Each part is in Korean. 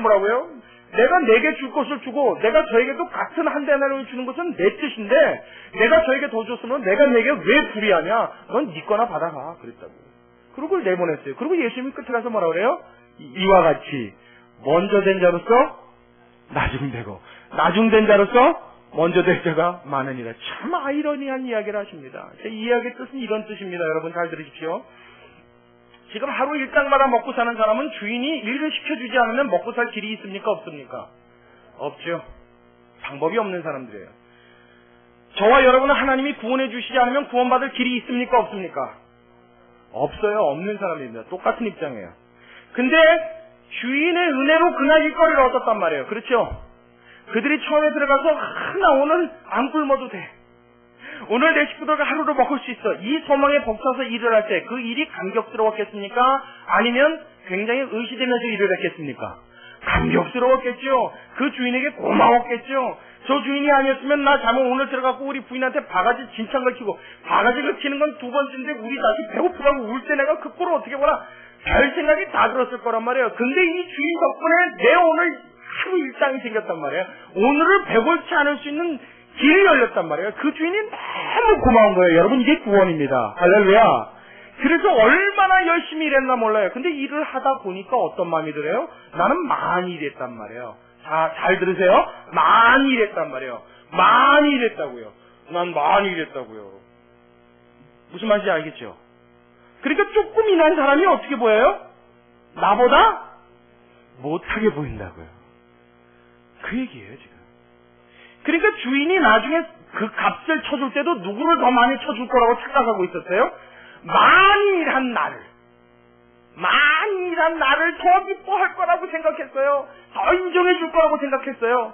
뭐라고요? 내가 내게 줄 것을 주고 내가 저에게도 같은 한 데나리온을 주는 것은 내 뜻인데 내가 저에게 더 줬으면 내가 내게 왜 불이하냐? 넌 네 거나 받아가. 그랬다고. 그리고 그걸 내보냈어요. 그리고 예수님이 끝에 가서 뭐라 그래요? 이와 같이 먼저 된 자로서 나중되고 나중된 자로서 먼저 될 자가 많으니라. 참 아이러니한 이야기를 하십니다. 제 이야기의 뜻은 이런 뜻입니다. 여러분 잘 들으십시오. 지금 하루 일당마다 먹고 사는 사람은 주인이 일을 시켜주지 않으면 먹고 살 길이 있습니까? 없습니까? 없죠. 방법이 없는 사람들이에요. 저와 여러분은 하나님이 구원해 주시지 않으면 구원받을 길이 있습니까? 없습니까? 없어요. 없는 사람입니다. 똑같은 입장이에요. 근데 주인의 은혜로 그날 일거리를 얻었단 말이에요. 그렇죠? 그들이 처음에 들어가서 나 오늘 안 굶어도 돼. 오늘 내 식구들과 하루를 먹을 수 있어. 이 소망에 벅차서 일을 할 때 그 일이 감격스러웠겠습니까? 아니면 굉장히 의시되면서 일을 했겠습니까? 감격스러웠겠죠. 그 주인에게 고마웠겠죠. 저 주인이 아니었으면 나 잘못 오늘 들어가고 우리 부인한테 바가지 진창 걸치고 바가지 걸치는 건 두 번째인데 우리 자식 배고프다고 울 때 내가 그 꼴을 어떻게 보나 별 생각이 다 들었을 거란 말이에요. 근데 이 주인 덕분에 내 오늘 하루 일당이 생겼단 말이에요. 오늘을 배골치 않을 수 있는 길이 열렸단 말이에요. 그 주인이 너무 고마운 거예요. 여러분 이게 구원입니다. 할렐루야. 그래서 얼마나 열심히 일했나 몰라요. 근데 일을 하다 보니까 어떤 마음이 들어요? 나는 많이 일했단 말이에요. 자, 잘 들으세요. 많이 일했단 말이에요. 많이 일했다고요. 난 많이 일했다고요. 무슨 말인지 알겠죠? 그러니까 조금 일한 사람이 어떻게 보여요? 나보다 못하게 보인다고요. 그 얘기예요 지금. 그러니까 주인이 나중에 그 값을 쳐줄 때도 누구를 더 많이 쳐줄 거라고 착각하고 있었어요? 많이 일한 나를 더 기뻐할 거라고 생각했어요. 더 인정해 줄 거라고 생각했어요.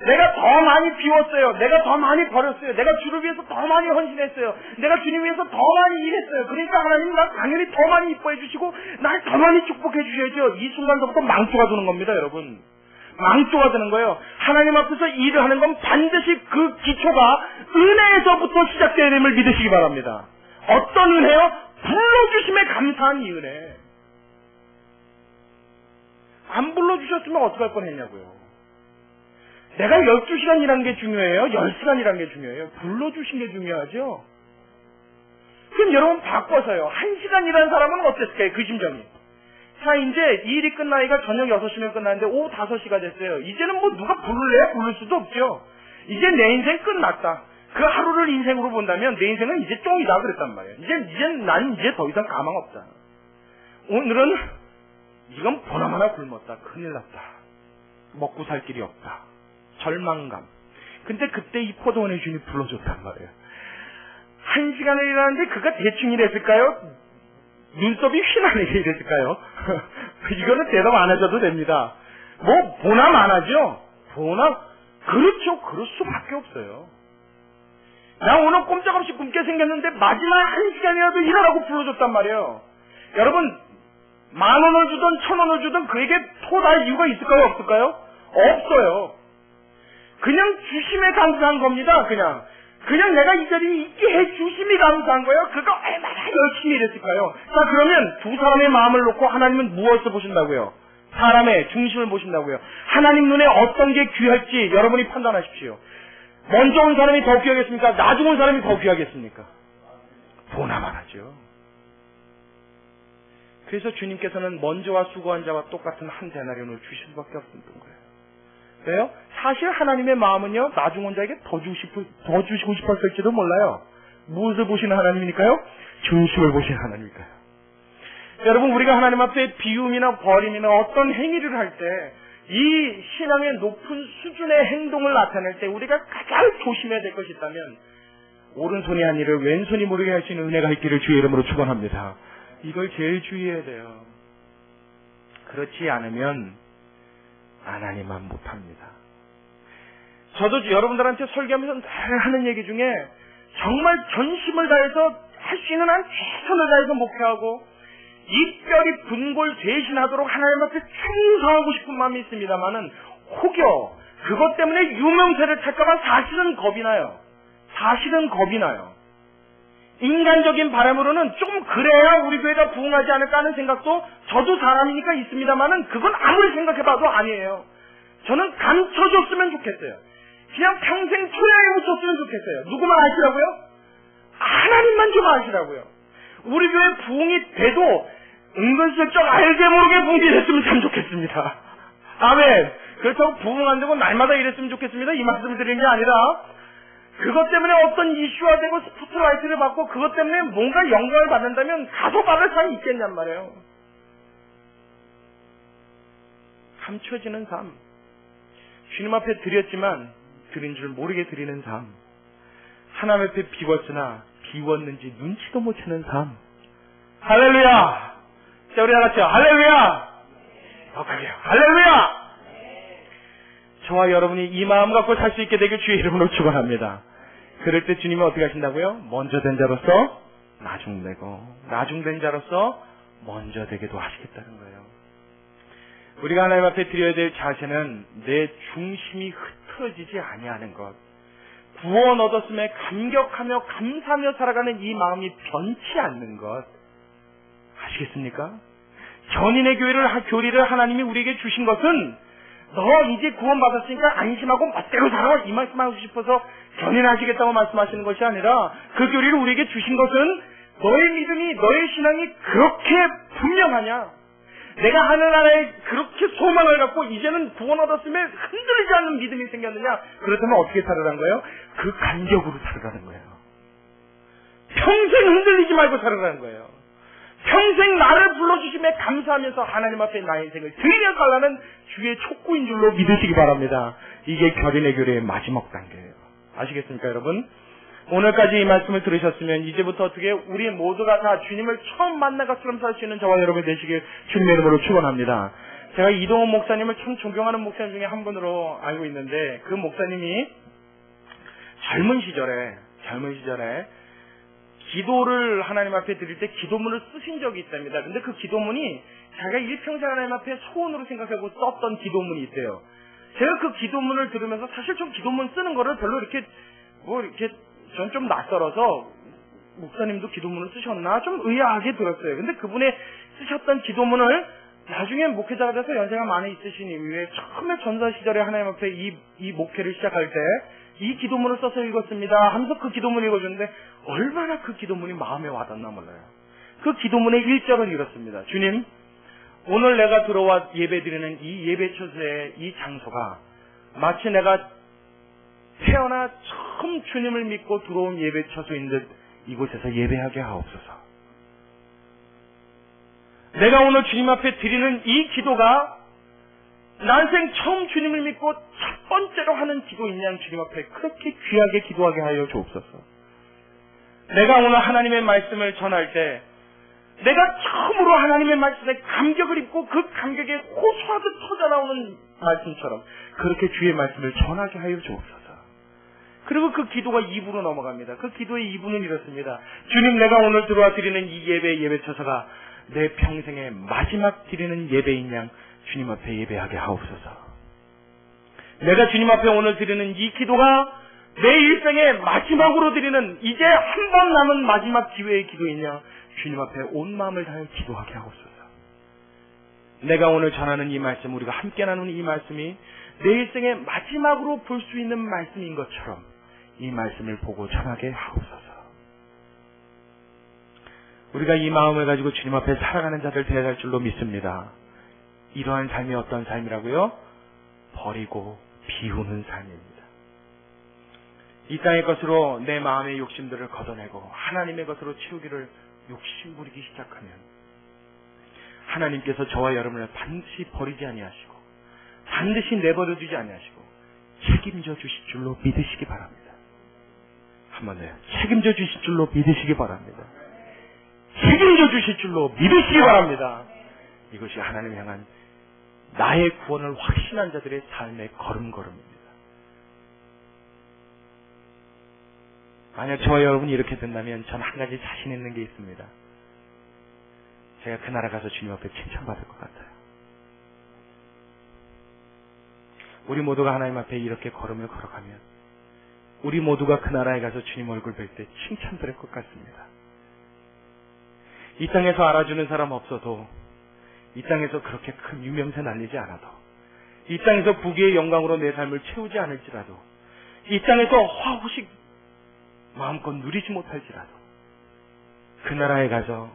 내가 더 많이 비웠어요. 내가 더 많이 버렸어요. 내가 주를 위해서 더 많이 헌신했어요. 내가 주님 위해서 더 많이 일했어요. 그러니까 하나님 날 당연히 더 많이 이뻐해 주시고 날 더 많이 축복해 주셔야죠. 이 순간부터 망조가 드는 겁니다, 여러분. 망조가 되는 거예요. 하나님 앞에서 일을 하는 건 반드시 그 기초가 은혜에서부터 시작되어야 됨을 믿으시기 바랍니다. 어떤 은혜요? 불러주심에 감사한 이 은혜. 안 불러주셨으면 어떡할 뻔했냐고요. 내가 12시간 일한 게 중요해요? 10시간 일한 게 중요해요? 불러주신 게 중요하죠? 그럼 여러분 바꿔서요. 1시간 일한 사람은 어땠을까요? 그 심정이. 자, 이제 이 일이 끝나니까 저녁 6시면 끝났는데 오후 5시가 됐어요. 이제는 뭐 누가 부를래요? 부를 수도 없죠. 이제 내 인생 끝났다. 그 하루를 인생으로 본다면 내 인생은 이제 쫑이다 그랬단 말이에요. 난 이제 더 이상 가망 없다. 오늘은 이건 보나마나 굶었다. 큰일 났다. 먹고 살 길이 없다. 절망감. 근데 그때 이 포도원의 주인이 불러줬단 말이에요. 1시간을 일하는데 그가 대충 일했을까요? 눈썹이 휘날리게 일했을까요? 이거는 대답 안 해줘도 됩니다. 뭐 보나 마나죠? 보나 그렇죠. 그럴 수밖에 없어요. 나 오늘 꼼짝없이 굶게 생겼는데 마지막 1시간이라도 일하라고 불러줬단 말이에요. 여러분 10,000원을 주든 1,000원을 주든 그에게 토달 이유가 있을까요? 없을까요? 없어요. 그냥 주심에 감사한 겁니다. 그냥 내가 이 자리에 있게 해주심이 감사한 거예요. 그가 얼마나 열심히 일했을까요? 자, 그러면 두 사람의 마음을 놓고 하나님은 무엇을 보신다고요? 사람의 중심을 보신다고요. 하나님 눈에 어떤 게 귀할지 여러분이 판단하십시오. 먼저 온 사람이 더 귀하겠습니까? 나중 온 사람이 더 귀하겠습니까? 보나만 하죠. 그래서 주님께서는 먼저와 수고한 자와 똑같은 한 데나리온을 주실 수밖에 없었던 거예요. 왜요? 사실 하나님의 마음은요, 나중 온 자에게 더 주시고 싶었을지도 몰라요. 무엇을 보시는 하나님이니까요? 중심을 보시는 하나님이니까요. 여러분, 우리가 하나님 앞에 비움이나 버림이나 어떤 행위를 할 때, 이 신앙의 높은 수준의 행동을 나타낼 때 우리가 가장 조심해야 될 것이 있다면, 오른손이 한 일을 왼손이 모르게 할 수 있는 은혜가 있기를 주의 이름으로 축원합니다. 이걸 제일 주의해야 돼요. 그렇지 않으면 하나님만 못합니다. 저도 여러분들한테 설교하면서 늘 하는 얘기 중에 정말 전심을 다해서 할 수 있는 한 최선을 다해서 목표하고 입결이 분골 대신하도록 하나님 앞에 충성하고 싶은 마음이 있습니다만은 혹여 그것 때문에 유명세를 탈까봐 사실은 겁이 나요. 인간적인 바람으로는 좀 그래야 우리 교회가 부흥하지 않을까 하는 생각도 저도 사람이니까 있습니다만은 그건 아무리 생각해봐도 아니에요. 저는 감춰줬으면 좋겠어요. 그냥 평생 초야에 묻혔으면 좋겠어요. 누구만 아시라고요? 하나님만 좀 아시라고요. 우리 교회 부흥이 돼도 은근슬쩍 알게 모르게 부흥이 됐으면 참 좋겠습니다. 아멘. 그렇다고 부흥 안 되고 날마다 이랬으면 좋겠습니다. 이 말씀을 드리는 게 아니라 그것 때문에 어떤 이슈화 되고 스포트라이트를 받고 그것 때문에 뭔가 영광을 받는다면 가서 받을 사람이 있겠냔 말이에요. 감춰지는 삶. 주님 앞에 드렸지만 드린 줄 모르게 드리는 삶. 하나님 앞에 비웠으나 비웠는지 눈치도 못 채는 삶. 할렐루야! 자, 우리 다 같이요. 할렐루야! 더 크게요. 할렐루야! 저와 여러분이 이 마음 갖고 살 수 있게 되길 주의 이름으로 축원합니다. 그럴 때 주님은 어떻게 하신다고요? 먼저 된 자로서 나중되고 나중된 자로서 먼저 되게도 하시겠다는 거예요. 우리가 하나님 앞에 드려야 될 자세는 내 중심이 흐트러지지 아니하는 것. 구원 얻었음에 감격하며 감사하며 살아가는 이 마음이 변치 않는 것. 아시겠습니까? 전인의 교리를 하나님이 우리에게 주신 것은 너 이제 구원 받았으니까 안심하고 멋대로 살아 이 말씀하고 싶어서 견인하시겠다고 말씀하시는 것이 아니라 그 교리를 우리에게 주신 것은 너의 믿음이 너의 신앙이 그렇게 분명하냐, 내가 하늘나라에 그렇게 소망을 갖고 이제는 구원 얻었으면 흔들리지 않는 믿음이 생겼느냐, 그렇다면 어떻게 살으라는 거예요? 그 간격으로 살으라는 거예요. 평생 흔들리지 말고 살으라는 거예요. 평생 나를 불러주심에 감사하면서 하나님 앞에 나의 인생을 드리며 살라는 주의 촉구인 줄로 믿으시기 바랍니다. 이게 결인의 교리의 마지막 단계예요. 아시겠습니까, 여러분? 오늘까지 이 말씀을 들으셨으면 이제부터 어떻게 우리 모두가 다 주님을 처음 만난 것처럼 살 수 있는 저와 여러분이 되시길 주님의 이름으로 축원합니다. 제가 이동훈 목사님을 참 존경하는 목사님 중에 한 분으로 알고 있는데 그 목사님이 젊은 시절에 기도를 하나님 앞에 드릴 때 기도문을 쓰신 적이 있답니다. 근데 그 기도문이 자기가 일평생 하나님 앞에 소원으로 생각하고 썼던 기도문이 있대요. 제가 그 기도문을 들으면서 사실 좀 기도문 쓰는 거를 별로 이렇게 전 좀 낯설어서 목사님도 기도문을 쓰셨나 좀 의아하게 들었어요. 근데 그분의 쓰셨던 기도문을 나중에 목회자가 돼서 연세가 많이 있으신 이후에 처음에 전사 시절에 하나님 앞에 이 목회를 시작할 때 이 기도문을 써서 읽었습니다 하면서 그 기도문을 읽어줬는데 얼마나 그 기도문이 마음에 와닿나 몰라요. 그 기도문의 1절을 읽었습니다. 주님, 오늘 내가 들어와 예배드리는 이 예배처소의 이 장소가 마치 내가 태어나 처음 주님을 믿고 들어온 예배처소인 듯 이곳에서 예배하게 하옵소서. 내가 오늘 주님 앞에 드리는 이 기도가 난생 처음 주님을 믿고 첫 번째로 하는 기도인 양 주님 앞에 그렇게 귀하게 기도하게 하여 주옵소서. 내가 오늘 하나님의 말씀을 전할 때 내가 처음으로 하나님의 말씀에 감격을 입고 그 감격에 호소하듯 터져나오는 말씀처럼 그렇게 주의 말씀을 전하게 하여 주옵소서. 그리고 그 기도가 2부로 넘어갑니다. 그 기도의 2부는 이렇습니다. 주님, 내가 오늘 들어와 드리는 이 예배처소가 내 평생의 마지막 드리는 예배인 양 주님 앞에 예배하게 하옵소서. 내가 주님 앞에 오늘 드리는 이 기도가 내 일생의 마지막으로 드리는 이제 한 번 남은 마지막 기회의 기도인 양 주님 앞에 온 마음을 다해 기도하게 하옵소서. 내가 오늘 전하는 이 말씀, 우리가 함께 나누는 이 말씀이 내 일생의 마지막으로 볼 수 있는 말씀인 것처럼 이 말씀을 보고 전하게 하옵소서. 우리가 이 마음을 가지고 주님 앞에 살아가는 자들 되어야 할 줄로 믿습니다. 이러한 삶이 어떤 삶이라고요? 버리고 비우는 삶입니다. 이 땅의 것으로 내 마음의 욕심들을 걷어내고 하나님의 것으로 채우기를 욕심부리기 시작하면 하나님께서 저와 여러분을 반드시 버리지 아니하시고 반드시 내버려 두지 아니하시고 책임져 주실 줄로 믿으시기 바랍니다. 한 번 더요. 책임져 주실 줄로 믿으시기 바랍니다. 책임져 주실 줄로 믿으시기 바랍니다. 이것이 하나님 향한 나의 구원을 확신한 자들의 삶의 걸음걸음입니다. 만약 저와 여러분이 이렇게 된다면 전 한 가지 자신 있는 게 있습니다. 제가 그 나라 가서 주님 앞에 칭찬받을 것 같아요. 우리 모두가 하나님 앞에 이렇게 걸음을 걸어가면 우리 모두가 그 나라에 가서 주님 얼굴 뵐 때 칭찬 들을 것 같습니다. 이 땅에서 알아주는 사람 없어도, 이 땅에서 그렇게 큰 유명세 날리지 않아도, 이 땅에서 부귀의 영광으로 내 삶을 채우지 않을지라도, 이 땅에서 화호식 마음껏 누리지 못할지라도, 그 나라에 가서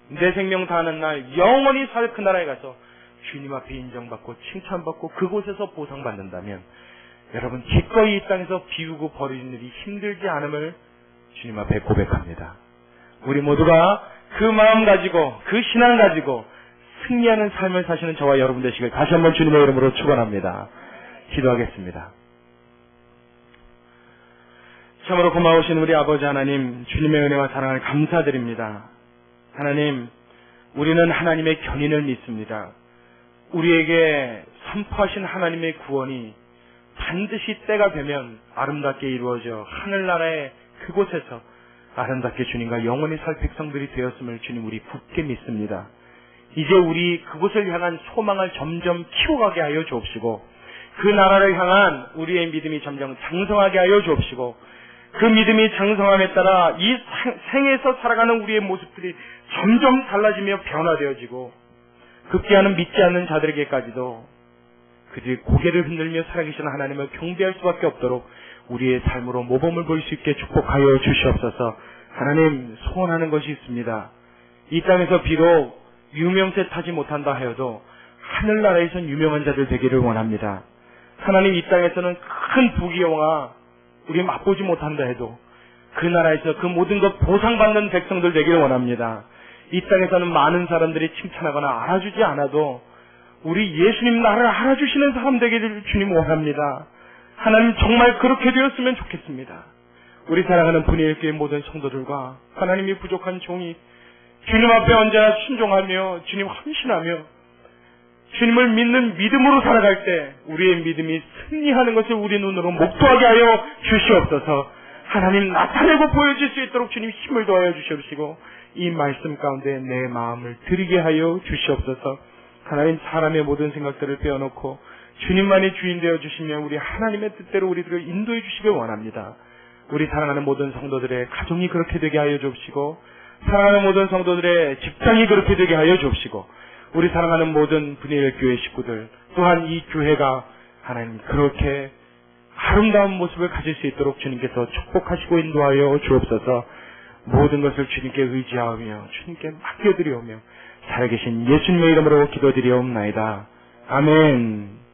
내 생명 다하는 날 영원히 살 그 나라에 가서 주님 앞에 인정받고 칭찬받고 그곳에서 보상받는다면 여러분 기꺼이 이 땅에서 비우고 버리는 일이 힘들지 않음을 주님 앞에 고백합니다. 우리 모두가 그 마음 가지고 그 신앙 가지고 승리하는 삶을 사시는 저와 여러분 되시길 다시 한번 주님의 이름으로 축원합니다. 기도하겠습니다. 참으로 고마우신 우리 아버지 하나님, 주님의 은혜와 사랑을 감사드립니다. 하나님, 우리는 하나님의 견인을 믿습니다. 우리에게 선포하신 하나님의 구원이 반드시 때가 되면 아름답게 이루어져 하늘나라의 그곳에서 아름답게 주님과 영원히 살 백성들이 되었음을 주님 우리 굳게 믿습니다. 이제 우리 그곳을 향한 소망을 점점 키워가게 하여 주옵시고 그 나라를 향한 우리의 믿음이 점점 장성하게 하여 주옵시고 그 믿음이 장성함에 따라 이 생에서 살아가는 우리의 모습들이 점점 달라지며 변화되어지고 급기야는 믿지 않는 자들에게까지도 그들이 고개를 흔들며 살아계시는 하나님을 경배할 수밖에 없도록 우리의 삶으로 모범을 볼 수 있게 축복하여 주시옵소서. 하나님, 소원하는 것이 있습니다. 이 땅에서 비록 유명세 타지 못한다 하여도 하늘나라에선 유명한 자들 되기를 원합니다. 하나님, 이 땅에서는 큰 부귀영화 우리 맛보지 못한다 해도 그 나라에서 그 모든 것 보상받는 백성들 되기를 원합니다. 이 땅에서는 많은 사람들이 칭찬하거나 알아주지 않아도 우리 예수님 나라를 알아주시는 사람 되기를 주님 원합니다. 하나님, 정말 그렇게 되었으면 좋겠습니다. 우리 사랑하는 분의교회 모든 성도들과 하나님이 부족한 종이 주님 앞에 언제나 순종하며 주님 헌신하며 주님을 믿는 믿음으로 살아갈 때 우리의 믿음이 승리하는 것을 우리 눈으로 목도하게 하여 주시옵소서. 하나님, 나타내고 보여줄 수 있도록 주님 힘을 더하여 주시옵시고 이 말씀 가운데 내 마음을 드리게 하여 주시옵소서. 하나님, 사람의 모든 생각들을 빼어놓고 주님만이 주인 되어 주시며 우리 하나님의 뜻대로 우리들을 인도해 주시길 원합니다. 우리 사랑하는 모든 성도들의 가정이 그렇게 되게 하여 주옵시고 사랑하는 모든 성도들의 직장이 그렇게 되게 하여 주옵시고 우리 사랑하는 모든 분의 교회 식구들 또한 이 교회가 하나님 그렇게 아름다운 모습을 가질 수 있도록 주님께서 축복하시고 인도하여 주옵소서. 모든 것을 주님께 의지하며 주님께 맡겨드리오며 살아계신 예수님의 이름으로 기도드리옵나이다. 아멘.